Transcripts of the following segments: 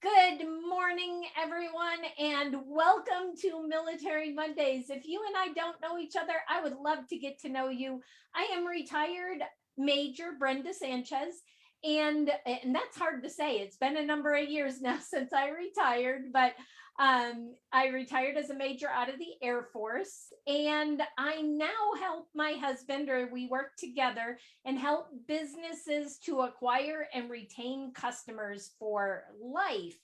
Good morning, everyone, and welcome to Military Mondays. If you and I don't know each other, I would love to get to know you. I am retired Major Brenda Sanchez, and that's hard to say. It's been a number of years now since I retired, but I retired as a major out of the Air Force, and I now help my husband, or we work together and help businesses to acquire and retain customers for life.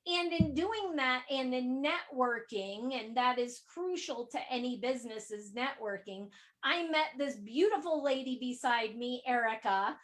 And in doing that and in networking, and that is crucial to any business's networking, I met this beautiful lady beside me, Erica.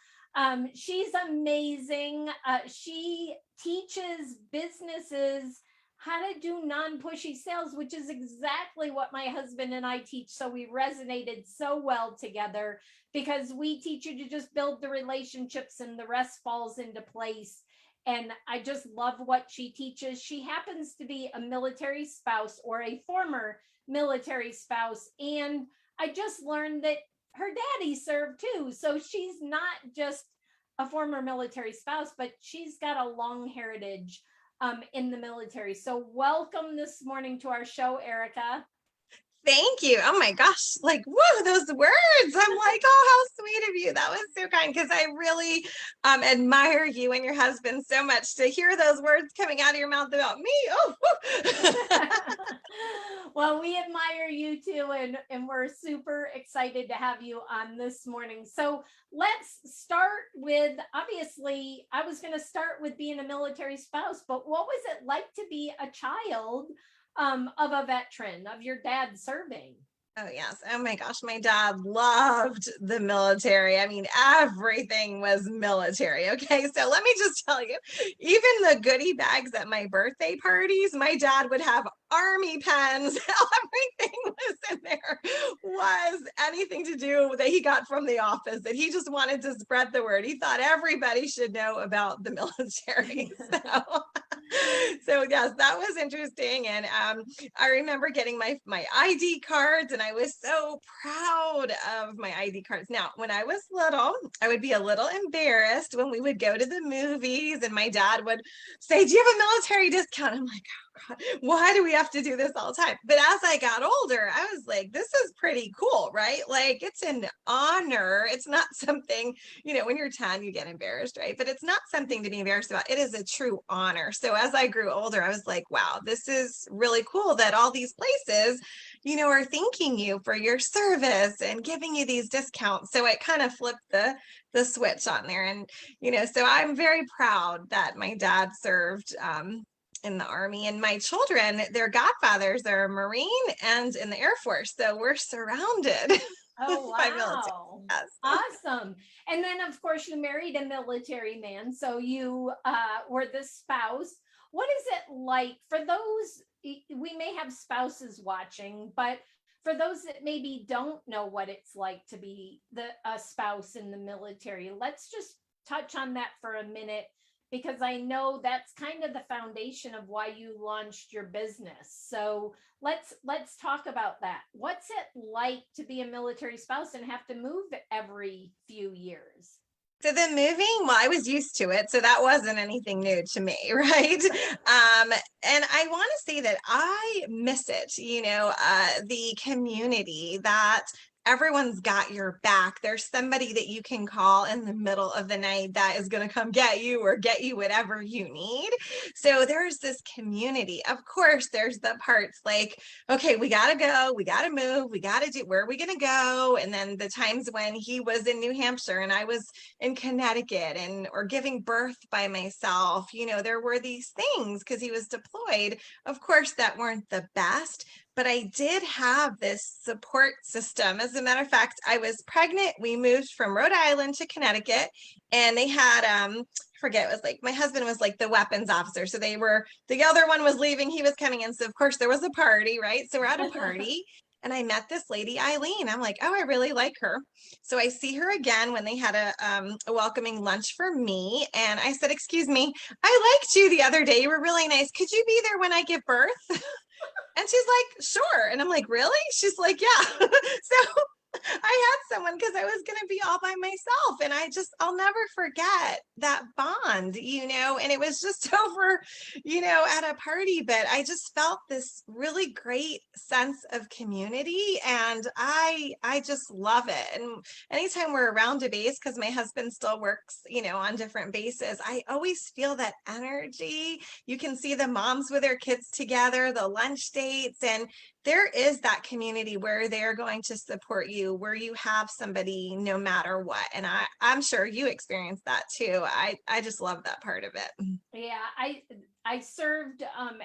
She's amazing. She teaches businesses how to do non-pushy sales, which is exactly what my husband and I teach. So we resonated so well together because we teach you to just build the relationships and the rest falls into place. And I just love what she teaches. She happens to be a military spouse or a former military spouse. And I just learned that her daddy served too. So she's not just a former military spouse, but she's got a long heritage in the military. So welcome this morning to our show, Erica. Thank you. Oh my gosh. Like, whoa, those words. I'm like, oh, how sweet of you. That was so kind because I really admire you and your husband so much to hear those words coming out of your mouth about me. Oh, well, we admire you too, and we're super excited to have you on this morning. So let's start with, obviously, I was going to start with being a military spouse, but what was it like to be a child of a veteran, of your dad serving? Oh, yes. Oh my gosh. My dad loved the military. I mean, everything was military. Okay. So let me just tell you, even the goodie bags at my birthday parties, my dad would have army pens. Everything was in there was anything to do that he got from the office that he just wanted to spread the word. He thought everybody should know about the military. So yes, that was interesting. And I remember getting my ID cards, and I was so proud of my ID cards. Now, when I was little, I would be a little embarrassed when we would go to the movies, and my dad would say, "Do you have a military discount?" I'm like, "Oh God, why do we have to do this all the time?" But as I got older, I was like, "This is pretty cool, right? Like, it's an honor. It's not something, when you're 10, you get embarrassed, right? But it's not something to be embarrassed about. It is a true honor." So as I grew older, I was like, wow, this is really cool that all these places, are thanking you for your service and giving you these discounts. So it kind of flipped the switch on there. And, so I'm very proud that my dad served in the Army, and my children, their godfathers are a Marine and in the Air Force. So we're surrounded. Oh, By military. wow. Yes. Awesome. And then, of course, you married a military man. So you were the spouse. What is it like for those? We may have spouses watching, but for those that maybe don't know what it's like to be a spouse in the military, let's just touch on that for a minute because I know that's kind of the foundation of why you launched your business. So let's talk about that. What's it like to be a military spouse and have to move every few years? So the moving, well, I was used to it, so that wasn't anything new to me, right? And I want to say that I miss it, the community that everyone's got your back. There's somebody that you can call in the middle of the night that is going to come get you or get you whatever you need. So there's this community. Of course, there's the parts like, okay, we got to go, we got to move, we got to do, where are we going to go? And then the times when he was in New Hampshire and I was in Connecticut or giving birth by myself, there were these things because he was deployed, of course, that weren't the best, but I did have this support system. As a matter of fact, I was pregnant. We moved from Rhode Island to Connecticut, and they had, I forget, it was like, my husband was like the weapons officer. So the other one was leaving, he was coming in. So of course there was a party, right? So we're at a party. And I met this lady, Eileen. I'm like, oh, I really like her. So I see her again when they had a welcoming lunch for me. And I said, excuse me, I liked you the other day. You were really nice. Could you be there when I give birth? And she's like, sure. And I'm like, really? She's like, yeah. So I had someone because I was going to be all by myself. And I'll never forget that bond, and it was just over, at a party, but I just felt this really great sense of community. And I just love it. And anytime we're around a base, because my husband still works, on different bases, I always feel that energy. You can see the moms with their kids together, the lunch dates, and there is that community where they're going to support you, where you have somebody no matter what. And I'm sure you experienced that too. I just love that part of it. Yeah, I served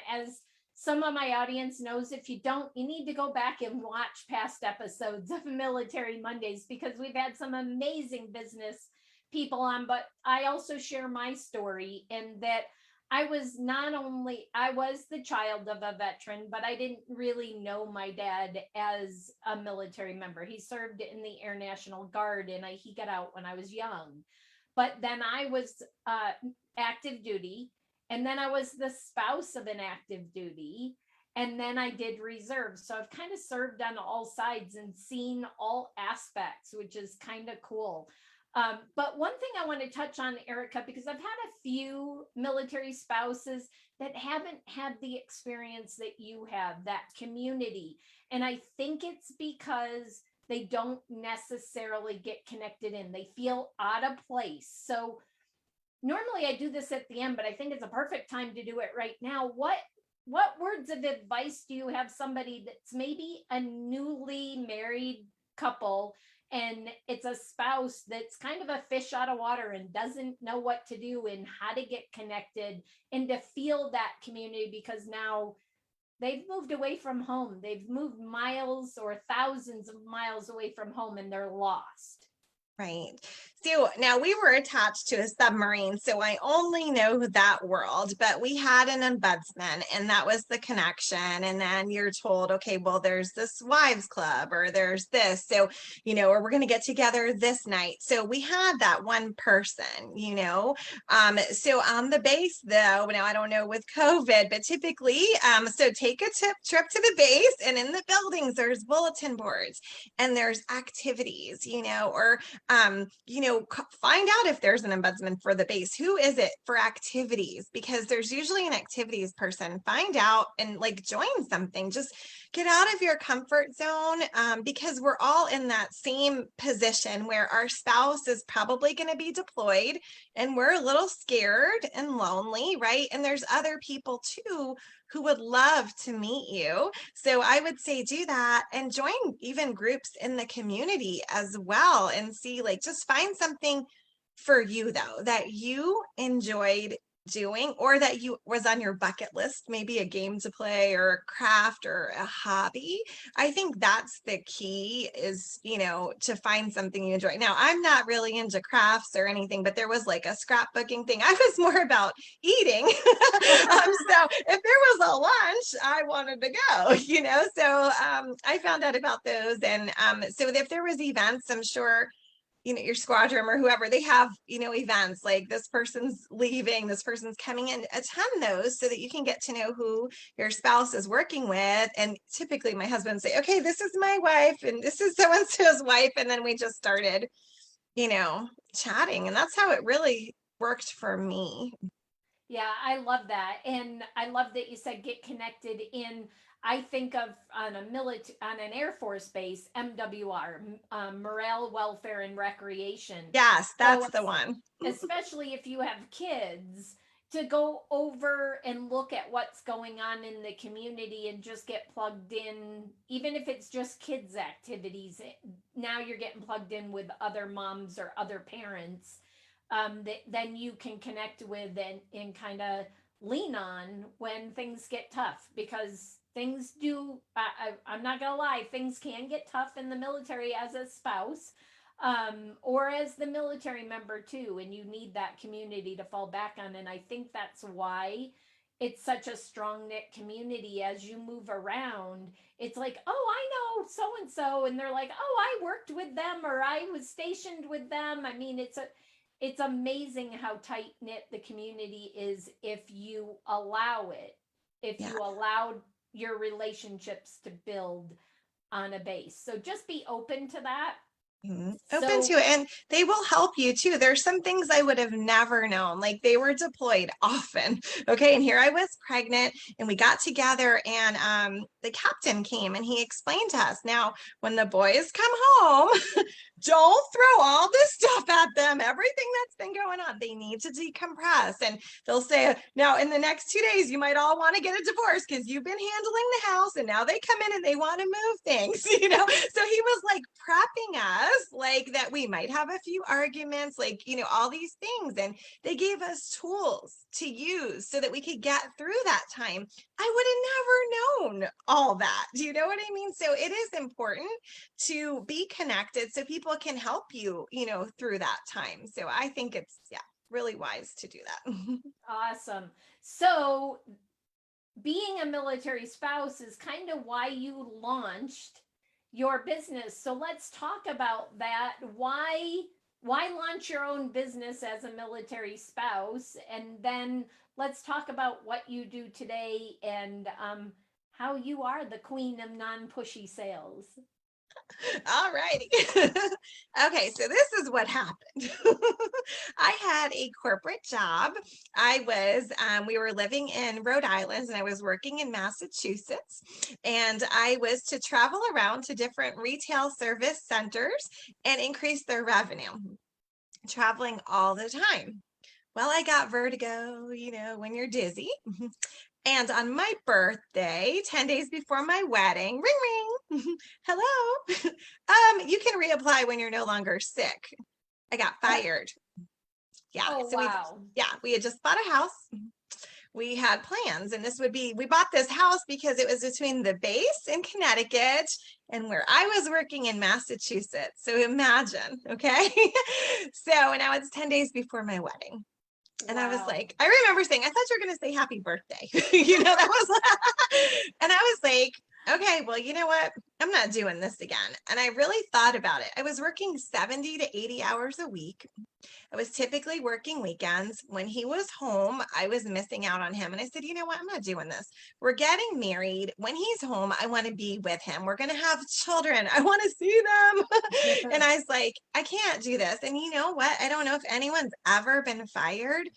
as some of my audience knows. If you don't, you need to go back and watch past episodes of Military Mondays, because we've had some amazing business people on. But I also share my story in that I was the child of a veteran, but I didn't really know my dad as a military member. He served in the Air National Guard, and he got out when I was young. But then I was active duty, and then I was the spouse of an active duty, and then I did reserve. So I've kind of served on all sides and seen all aspects, which is kind of cool. But one thing I want to touch on, Erica, because I've had a few military spouses that haven't had the experience that you have, that community. And I think it's because they don't necessarily get connected in, they feel out of place. So normally I do this at the end, but I think it's a perfect time to do it right now. What words of advice do you have somebody that's maybe a newly married couple, and it's a spouse that's kind of a fish out of water and doesn't know what to do and how to get connected and to feel that community, because now they've moved away from home. They've moved miles or thousands of miles away from home, and they're lost. Right. So now we were attached to a submarine, so I only know that world, but we had an ombudsman, and that was the connection. And then you're told, okay, well, there's this wives club, or there's this, so, or we're going to get together this night. So we had that one person. So on the base, though, now I don't know with COVID, but typically, so take a trip to the base, and in the buildings, there's bulletin boards and there's activities, or find out if there's an ombudsman for the base. Who is it for activities? Because there's usually an activities person. Find out and join something. Just get out of your comfort zone, because we're all in that same position where our spouse is probably going to be deployed and we're a little scared and lonely, right? And there's other people too who would love to meet you. So I would say do that, and join even groups in the community as well, and see, just find something for you though that you enjoyed doing, or that you was on your bucket list, maybe a game to play or a craft or a hobby. I think that's the key, is to find something you enjoy. Now, I'm not really into crafts or anything, but there was a scrapbooking thing. I was more about eating. So if there was a lunch, I wanted to go, so I found out about those. And so if there was events, I'm sure your squadron or whoever, they have, events like this person's leaving, this person's coming in. Attend those so that you can get to know who your spouse is working with. And typically my husband say, okay, this is my wife and this is so-and-so's wife. And then we just started, chatting. And that's how it really worked for me. Yeah, I love that. And I love that you said get connected in. I think of on an Air Force base, MWR, Morale, Welfare, and Recreation. Yes, that's So the one. especially if you have kids, to go over and look at what's going on in the community and just get plugged in, even if it's just kids activities. Now you're getting plugged in with other moms or other parents, that then you can connect with and kind of lean on when things get tough, because things do, I'm not gonna lie, things can get tough in the military as a spouse, or as the military member too, and you need that community to fall back on. And I think that's why it's such a strong knit community. As you move around, it's like, oh, I know so and so, and they're like, oh, I worked with them, or I was stationed with them. I mean, it's amazing how tight knit the community is if you allow it, if Yeah. you allow your relationships to build on a base. So just be open to that. Open to it, and they will help you too. There's some things I would have never known, like they were deployed often. Okay, and here I was pregnant, and we got together, and the captain came and he explained to us, now when the boys come home, don't throw all this stuff at them, everything that's been going on, they need to decompress. And they'll say, now in the next 2 days you might all want to get a divorce because you've been handling the house, and now they come in and they want to move things, you know. So he was like prepping us like that we might have a few arguments, like, you know, all these things, and they gave us tools to use so that we could get through that time. I would have never known all that. Do you know what I mean? So it is important to be connected so people can help you, you know, through that time. So I think it's, yeah, really wise to do that. Awesome. So being a military spouse is kind of why you launched your business. So let's talk about that. Why launch your own business as a military spouse? And then let's talk about what you do today and how you are the queen of non-pushy sales. All righty. Okay, so this is what happened. I had a corporate job. We were living in Rhode Island and I was working in Massachusetts, and I was to travel around to different retail service centers and increase their revenue, traveling all the time. Well, I got vertigo, you know, when you're dizzy. And on my birthday, 10 days before my wedding, ring, ring, hello, you can reapply when you're no longer sick. I got fired. Yeah. Oh, so wow. we had just bought a house. We had plans, and we bought this house because it was between the base in Connecticut and where I was working in Massachusetts. So imagine, okay? So now it's 10 days before my wedding. And I was like, I remember saying, I thought you were going to say happy birthday. You know, that was, and I was like, okay, well, you know what? I'm not doing this again. And I really thought about it. I was working 70 to 80 hours a week. I was typically working weekends. When he was home, I was missing out on him. And I said, you know what? I'm not doing this. We're getting married. When he's home, I want to be with him. We're going to have children. I want to see them. And I was like, I can't do this. And you know what? I don't know if anyone's ever been fired,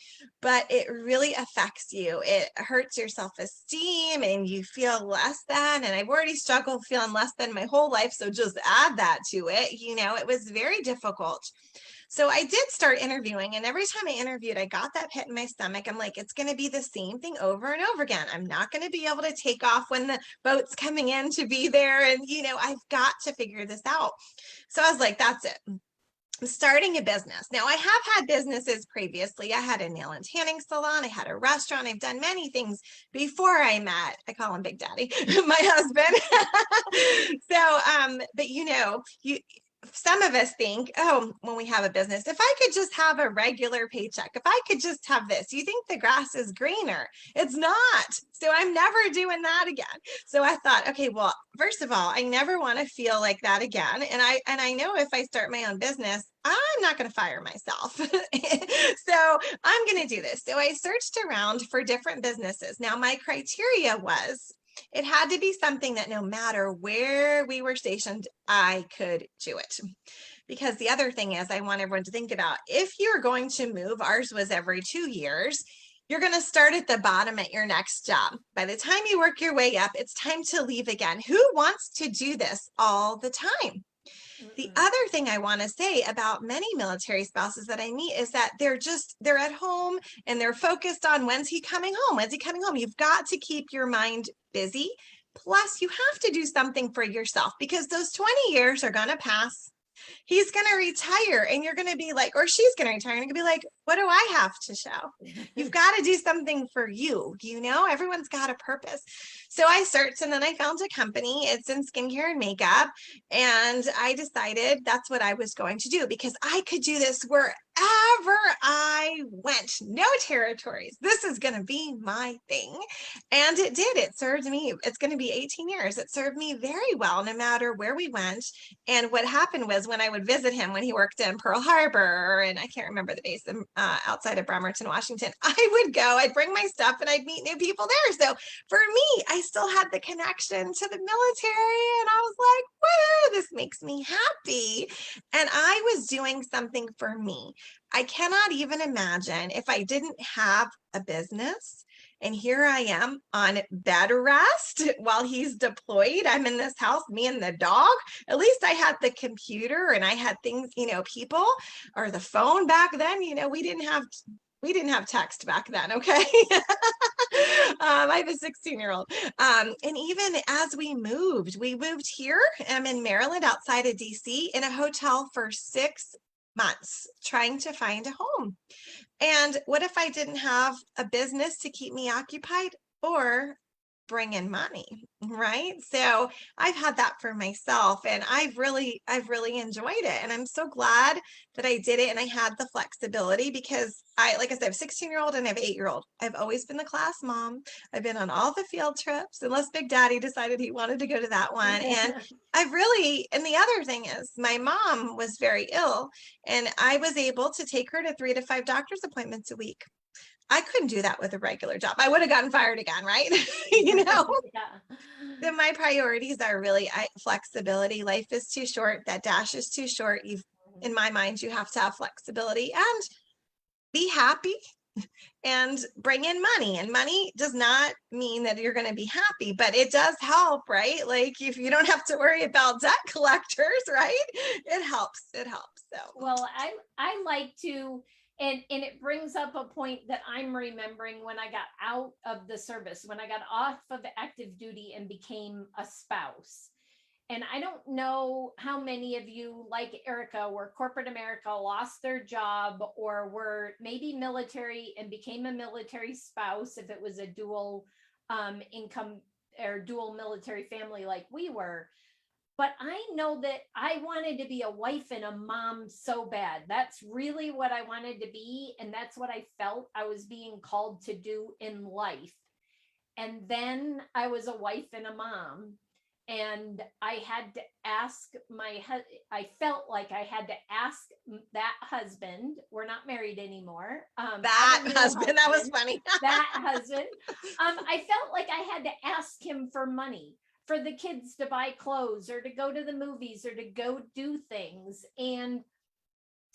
but it really affects you. It hurts your self-esteem and you feel less than. And I've already struggled feeling less than my whole life. So just add that to it. You know, it was very difficult. So I did start interviewing, and every time I interviewed, I got that pit in my stomach. I'm like, it's going to be the same thing over and over again. I'm not going to be able to take off when the boat's coming in to be there. And, you know, I've got to figure this out. So I was like, that's it. I'm starting a business. Now, I have had businesses previously. I had a nail and tanning salon. I had a restaurant. I've done many things before I met, I call him Big Daddy, my husband. So, but you know, some of us think, oh, when we have a business, if I could just have a regular paycheck, if I could just have this, you think the grass is greener. It's not. So I'm never doing that again. So I thought, okay, well, first of all, I never want to feel like that again. And I know if I start my own business, I'm not going to fire myself. So I'm going to do this. So I searched around for different businesses. Now, my criteria was, it had to be something that no matter where we were stationed, I could do it. Because the other thing is, I want everyone to think about, if you're going to move, ours was every 2 years, you're going to start at the bottom at your next job. By the time you work your way up, it's time to leave again. Who wants to do this all the time? The other thing I want to say about many military spouses that I meet is that they're at home and they're focused on, when's he coming home? When's he coming home? You've got to keep your mind busy. Plus, you have to do something for yourself, because those 20 years are going to pass. He's going to retire and you're going to be like, or she's going to retire and you're going to be like, what do I have to show? You've got to do something for you. You know, everyone's got a purpose. So I searched, and then I found a company. It's in skincare and makeup. And I decided that's what I was going to do, because I could do this I went, no territories. This is going to be my thing. And it did. It served me. It's going to be 18 years. It served me very well, no matter where we went. And what happened was when I would visit him when he worked in Pearl Harbor, and I can't remember the base outside of Bremerton, Washington, I would go, I'd bring my stuff and I'd meet new people there. So for me, I still had the connection to the military. And I was like, woo, this makes me happy. And I was doing something for me. I cannot even imagine if I didn't have a business and here I am on bed rest while he's deployed. I'm in this house, me and the dog. At least I had the computer and I had things, people or the phone back then, we didn't have text back then. Okay. I have a 16-year-old. And even as we moved here. I'm in Maryland outside of DC in a hotel for 6 months trying to find a home. And what if I didn't have a business to keep me occupied or bring in money, right? So I've had that for myself and I've really enjoyed it. And I'm so glad that I did it and I had the flexibility because like I said, I have a 16-year-old and I have an 8-year-old. I've always been the class mom. I've been on all the field trips unless Big Daddy decided he wanted to go to that one. And and the other thing is my mom was very ill and I was able to take her to 3 to 5 doctor's appointments a week. I couldn't do that with a regular job. I would have gotten fired again, right? Yeah. So my priorities are really flexibility. Life is too short. That dash is too short. In my mind, you have to have flexibility and be happy and bring in money. And money does not mean that you're going to be happy, but it does help, right? Like if you don't have to worry about debt collectors, right? It helps. So, well, I like to, and it brings up a point that I'm remembering when I got out of the service, when I got off of active duty and became a spouse. And I don't know how many of you, like Erica, were corporate America, lost their job, or were maybe military and became a military spouse if it was a dual income or dual military family like we were. But I know that I wanted to be a wife and a mom so bad. That's really what I wanted to be. And that's what I felt I was being called to do in life. And then I was a wife and a mom. And I had to ask I felt like I had to ask that husband, we're not married anymore. That husband, that was funny. That husband. I felt like I had to ask him for money for the kids to buy clothes or to go to the movies or to go do things. And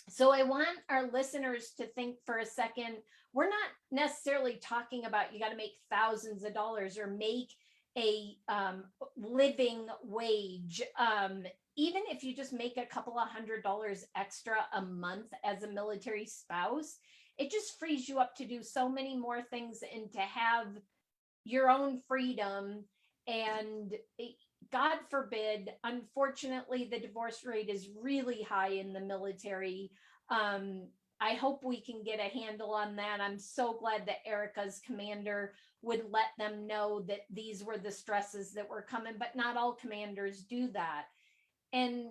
so I want our listeners to think for a second, we're not necessarily talking about you got to make thousands of dollars or make a living wage. Even if you just make a couple of $100 extra a month as a military spouse, it just frees you up to do so many more things and to have your own freedom. And God forbid, unfortunately, the divorce rate is really high in the military. I hope we can get a handle on that. I'm so glad that Erica's commander would let them know that these were the stresses that were coming, but not all commanders do that. And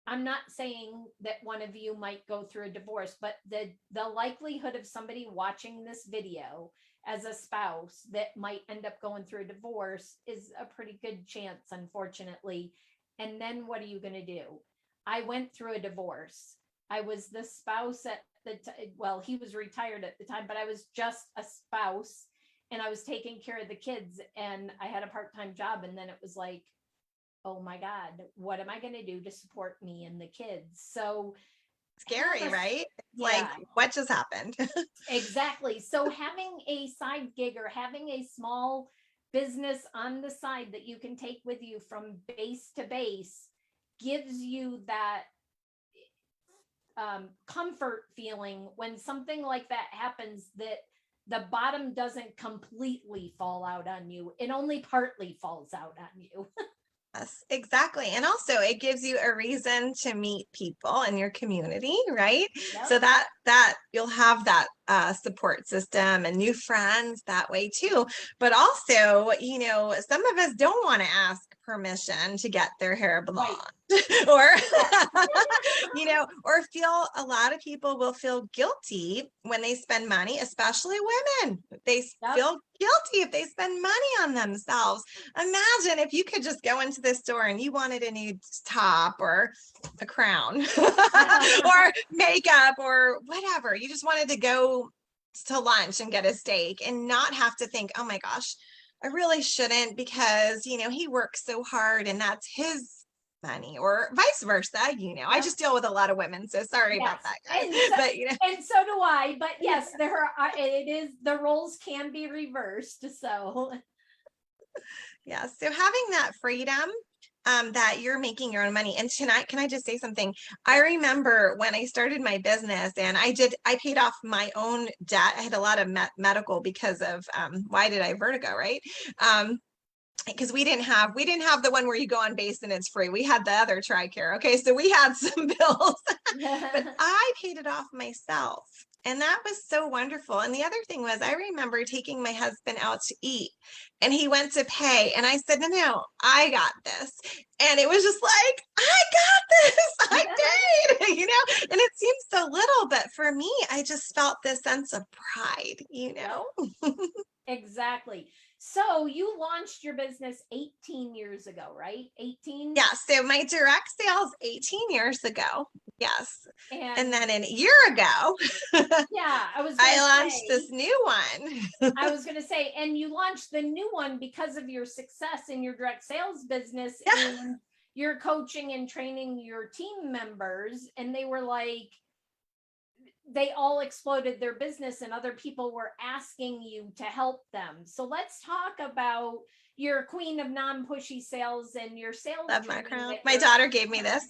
I'm not saying that one of you might go through a divorce, but the likelihood of somebody watching this video as a spouse that might end up going through a divorce is a pretty good chance, unfortunately. And then what are you going to do? I went through a divorce. I was the spouse at the well, he was retired at the time, but I was just a spouse and I was taking care of the kids and I had a part-time job. And then it was like, oh my God, what am I going to do to support me and the kids? So scary, right? Like what just happened? Exactly. So having a side gig or having a small business on the side that you can take with you from base to base gives you that comfort feeling when something like that happens, that the bottom doesn't completely fall out on you. It only partly falls out on you. Yes, exactly. And also it gives you a reason to meet people in your community, right? Yep. So that you'll have that support system and new friends that way too. But also, some of us don't want to ask permission to get their hair Right. blonde or, or a lot of people will feel guilty when they spend money, especially women. They Yep. feel guilty if they spend money on themselves. Imagine if you could just go into the store and you wanted a new top or a crown or makeup or whatever. You just wanted to go to lunch and get a steak and not have to think, oh my gosh, I really shouldn't because, he works so hard and that's his money or vice versa. I just deal with a lot of women. So sorry about that, guys. And so do I, but yes, the roles can be reversed. So yeah. So having that freedom, that you're making your own money. And tonight, can I just say something? I remember when I started my business and I paid off my own debt. I had a lot of medical because of, why did I have vertigo, right? Because we didn't have the one where you go on base and it's free. We had the other TRICARE. Okay. So we had some bills, but I paid it off myself. And that was so wonderful. And the other thing was, I remember taking my husband out to eat and he went to pay. And I said, no, I got this. And it was just like, I got this. I paid, and it seems so little, but for me, I just felt this sense of pride, Exactly. So you launched your business 18 years ago, right? 18? Yeah. So my direct sales 18 years ago. Yes. And then a year ago, yeah, I launched this new one. I was going to say, and you launched the new one because of your success in your direct sales business and your coaching and training your team members. And they were like, they all exploded their business and other people were asking you to help them. So let's talk about your queen of non-pushy sales and your sales. Love my crown. My daughter gave me this.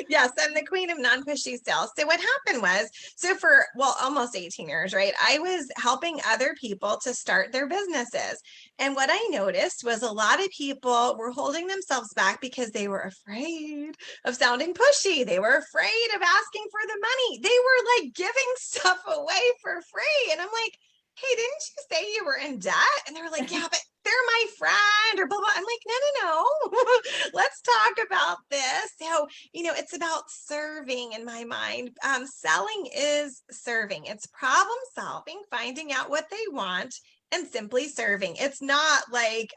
Yes, I'm the queen of non-pushy sales. So what happened was, for almost 18 years, right? I was helping other people to start their businesses. And what I noticed was a lot of people were holding themselves back because they were afraid of sounding pushy. They were afraid of asking for the money. They were like giving stuff away for free. And I'm like, hey, didn't you say you were in debt? And they were like, yeah, but they're my friend or blah, blah. I'm like, no. Let's talk about this. So, it's about serving in my mind. Selling is serving. It's problem solving, finding out what they want and simply serving. It's not like,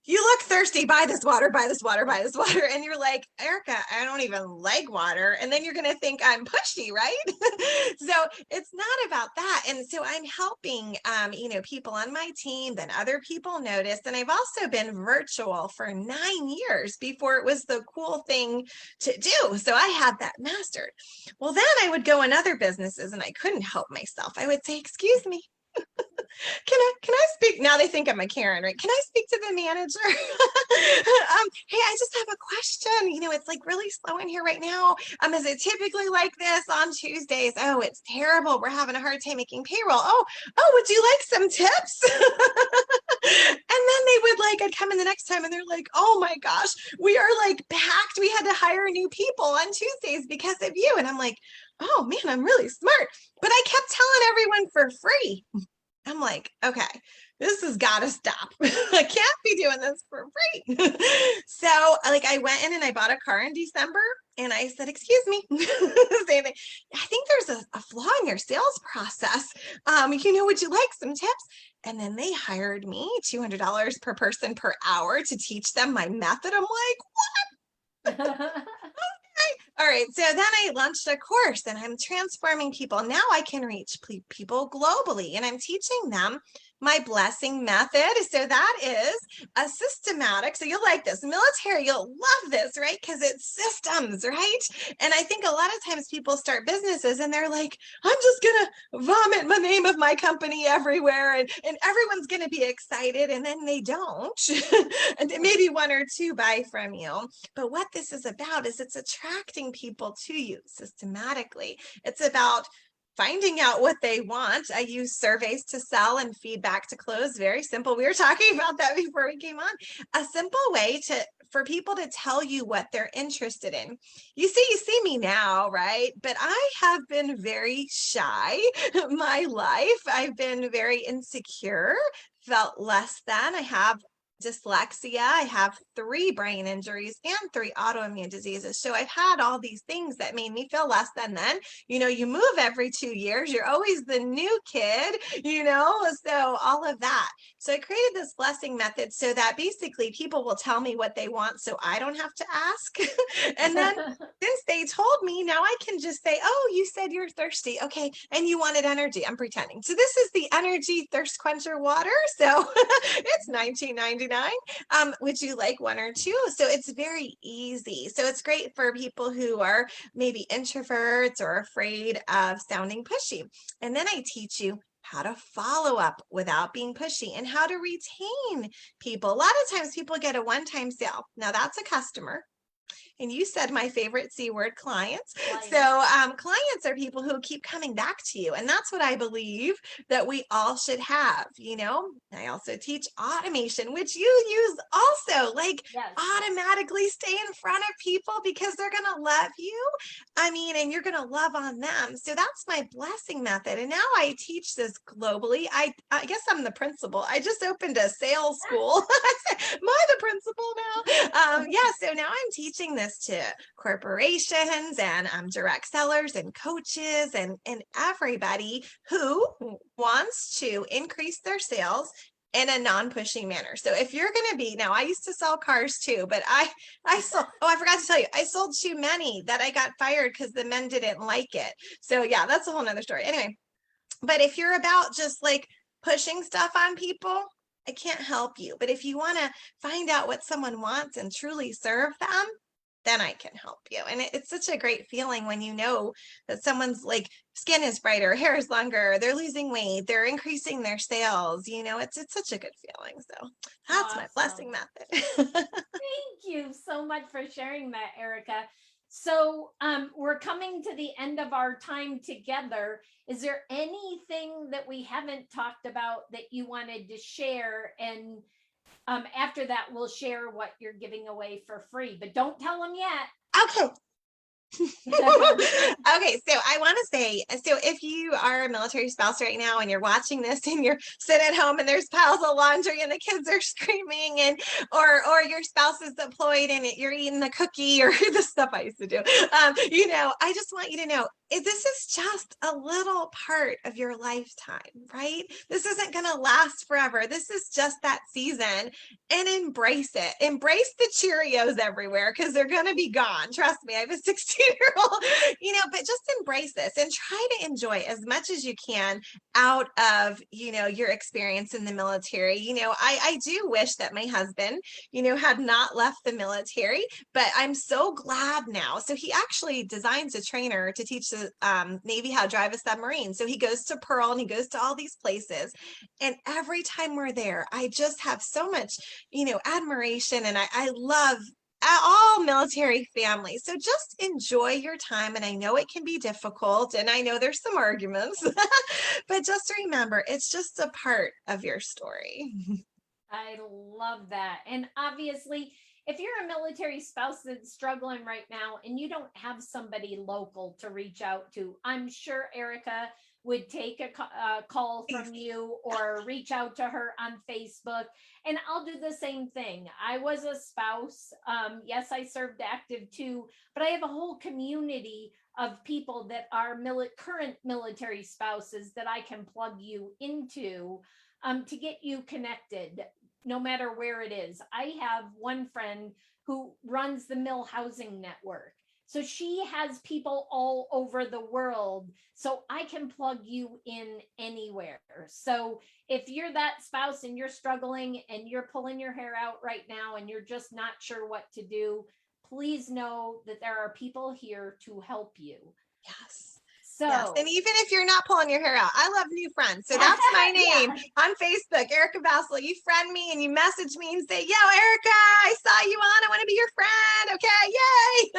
you look thirsty, buy this water, buy this water, buy this water. And you're like, Erica, I don't even like water. And then you're going to think I'm pushy, right? So it's not about that. And so I'm helping, people on my team, then other people notice. And I've also been virtual for 9 years before it was the cool thing to do. So I had that mastered. Well, then I would go in other businesses and I couldn't help myself. I would say, excuse me. Can I speak? Now they think I'm a Karen, right? Can I speak to the manager? Hey, I just have a question. It's like really slow in here right now. Is it typically like this on Tuesdays? Oh, it's terrible. We're having a hard time making payroll. Oh, would you like some tips? And then I'd come in the next time and they're like, oh my gosh, we are like packed. We had to hire new people on Tuesdays because of you. And I'm like, oh man, I'm really smart. But I kept telling everyone for free. I'm like, okay, this has got to stop. I can't be doing this for free. So I went in and I bought a car in December and I said, excuse me, I think there's a flaw in your sales process. Would you like some tips? And then they hired me $200 per person per hour to teach them my method. I'm like, what? All right. So then I launched a course and I'm transforming people. Now I can reach people globally and I'm teaching them my blessing method. So that is a systematic. So you'll like this military. You'll love this, right? Because it's systems, right? And I think a lot of times people start businesses and they're like, I'm just going to vomit the name of my company everywhere and everyone's going to be excited. And then they don't. And maybe one or two buy from you. But what this is about is it's attracting people to you systematically. It's about finding out what they want. I use surveys to sell and feedback to close. Very simple. We were talking about that before we came on. A simple way for people to tell you what they're interested in. You see me now, right? But I have been very shy my life. I've been very insecure, felt less than. I have dyslexia. I have 3 brain injuries and 3 autoimmune diseases. So I've had all these things that made me feel less than then. You move every 2 years. You're always the new kid, so all of that. So I created this blessing method so that basically people will tell me what they want so I don't have to ask. And then since they told me, now I can just say, oh, you said you're thirsty. Okay. And you wanted energy. I'm pretending. So this is the energy thirst quencher water. So it's $19.99. Would you like 1 or 2? So it's very easy. So it's great for people who are maybe introverts or afraid of sounding pushy. And then I teach you how to follow up without being pushy and how to retain people. A lot of times people get a one-time sale. Now that's a customer. And you said my favorite C word, clients. So clients are people who keep coming back to you. And that's what I believe that we all should have. I also teach automation, which you use also, like Yes. automatically stay in front of people because they're going to love you. And you're going to love on them. So that's my blessing method. And now I teach this globally. I guess I'm the principal. I just opened a sales school. Am I the principal now? So now I'm teaching this to corporations and direct sellers and coaches and everybody who wants to increase their sales in a non-pushing manner. So if you're going to be, now I used to sell cars too, but I sold, I forgot to tell you, I sold too many that I got fired because the men didn't like it. So yeah, that's a whole nother story. Anyway, but if you're about just like pushing stuff on people, I can't help you. But if you want to find out what someone wants and truly serve them, then I can help you. And it's such a great feeling when you know that someone's like skin is brighter, hair is longer, they're losing weight, they're increasing their sales. It's such a good feeling. So that's my blessing method. Thank you so much for sharing that, Erica. So we're coming to the end of our time together. Is there anything that we haven't talked about that you wanted to share? And after that, we'll share what you're giving away for free, but don't tell them yet. Okay. Okay, so I want to say, so if you are a military spouse right now and you're watching this and you're sitting at home and there's piles of laundry and the kids are screaming or your spouse is deployed and you're eating the cookie or the stuff I used to do, I just want you to know this is just a little part of your lifetime, right? This isn't going to last forever. This is just that season, and embrace it. Embrace the Cheerios everywhere because they're going to be gone. Trust me, I have a 16-year-old, but just embrace this and try to enjoy as much as you can out of, your experience in the military. I do wish that my husband, had not left the military, but I'm so glad now. So he actually designs a trainer to teach the Navy how to drive a submarine. So he goes to Pearl and he goes to all these places. And every time we're there, I just have so much, admiration. And I love all military families. So just enjoy your time. And I know it can be difficult. And I know there's some arguments, but just remember, it's just a part of your story. I love that. And obviously, if you're a military spouse that's struggling right now and you don't have somebody local to reach out to, I'm sure Erica would take a call from you or reach out to her on Facebook. And I'll do the same thing. I was a spouse. Yes, I served active too, but I have a whole community of people that are current military spouses that I can plug you into to get you connected no matter where it is. I have one friend who runs the Mill Housing Network. So she has people all over the world. So I can plug you in anywhere. So if you're that spouse and you're struggling and you're pulling your hair out right now and you're just not sure what to do, please know that there are people here to help you. Yes. So, yes. And even if you're not pulling your hair out, I love new friends. So that's my name on Facebook, Erica Bassel. You friend me and you message me and say, yo, Erica, I saw you on. I want to be your friend. Okay. Yay.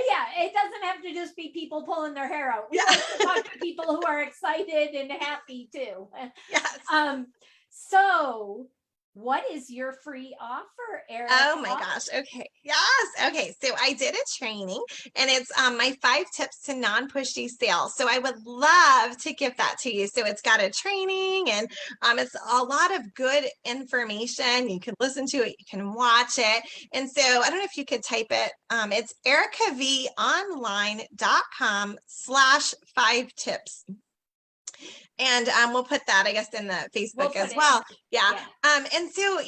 Yeah, it doesn't have to just be people pulling their hair out. We like to talk to people who are excited and happy too. Yes. So what is your free offer, Erica? Oh my gosh. Okay. Yes. Okay. So I did a training and it's my 5 tips to non-pushy sales. So I would love to give that to you. So it's got a training and it's a lot of good information. You can listen to it, you can watch it. And so I don't know if you could type it. It's ericavonline.com/5tips. And we'll put that, I guess, in the Facebook as well. Yeah. And so,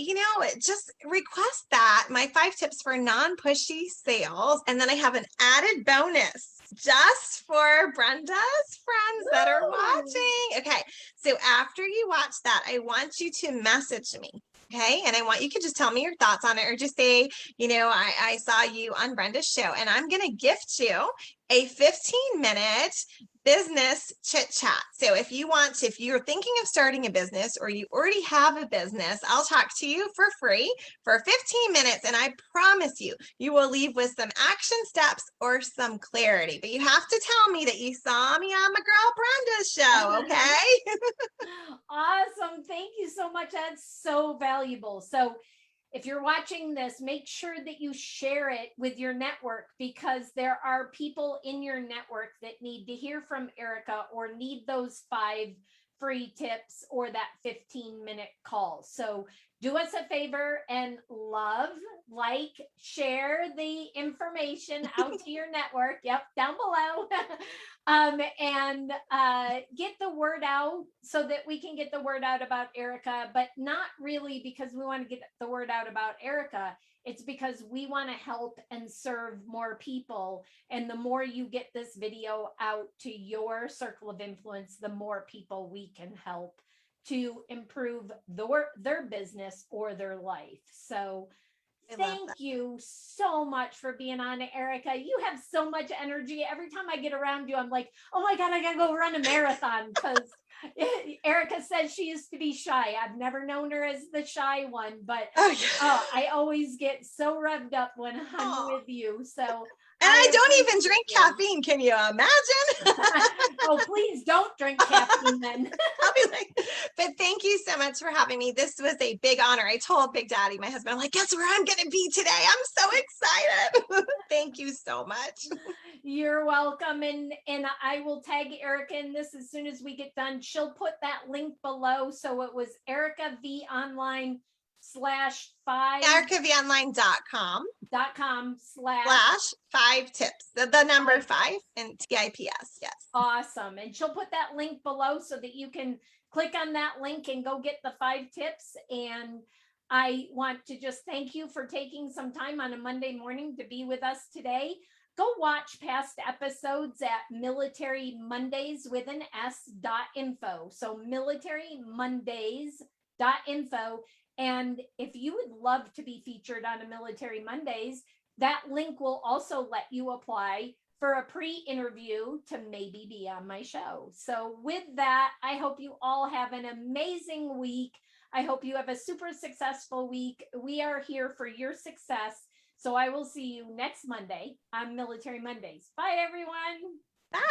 just request that, my 5 tips for non-pushy sales. And then I have an added bonus just for Brenda's friends that are watching. Okay. So after you watch that, I want you to message me. Okay. And I want you can just tell me your thoughts on it or just say, I saw you on Brenda's show and I'm going to gift you a 15-minute business chit chat. So if you're thinking of starting a business or you already have a business, I'll talk to you for free for 15 minutes. And I promise you, you will leave with some action steps or some clarity. But you have to tell me that you saw me on my girl Brenda's show. Okay. Awesome. Thank you so much. That's so valuable. So if you're watching this, make sure that you share it with your network because there are people in your network that need to hear from Erica or need those 5 free tips or that 15-minute call. So do us a favor and love, like, share the information out to your network. Yep, down below. And get the word out so that we can get the word out about Erica, but not really because we want to get the word out about Erica. It's because we want to help and serve more people. And the more you get this video out to your circle of influence, the more people we can help to improve their business or their life. So thank you so much for being on, Erica. You have so much energy. Every time I get around you, I'm like, oh my God, I gotta go run a marathon because Erica says she used to be shy. I've never known her as the shy one, but I always get so revved up when I'm with you. So and I don't even drink caffeine. Can you imagine? Oh, please don't drink caffeine then. I'll be like, but thank you so much for having me. This was a big honor. I told Big Daddy, my husband, I'm like, guess where I'm going to be today? I'm so excited. Thank you so much. You're welcome. And I will tag Erica in this as soon as we get done. She'll put that link below. So it was Erica V Online /5 ericavonline.com/5tips, the number 5 and TIPS. Yes. Awesome. And she'll put that link below so that you can click on that link and go get the 5 tips. And I want to just thank you for taking some time on a Monday morning to be with us today. Go watch past episodes at militarymondays.info. So militarymondays.info. And if you would love to be featured on a Military Mondays, that link will also let you apply for a pre-interview to maybe be on my show. So with that, I hope you all have an amazing week. I hope you have a super successful week. We are here for your success. So I will see you next Monday on Military Mondays. Bye, everyone. Bye.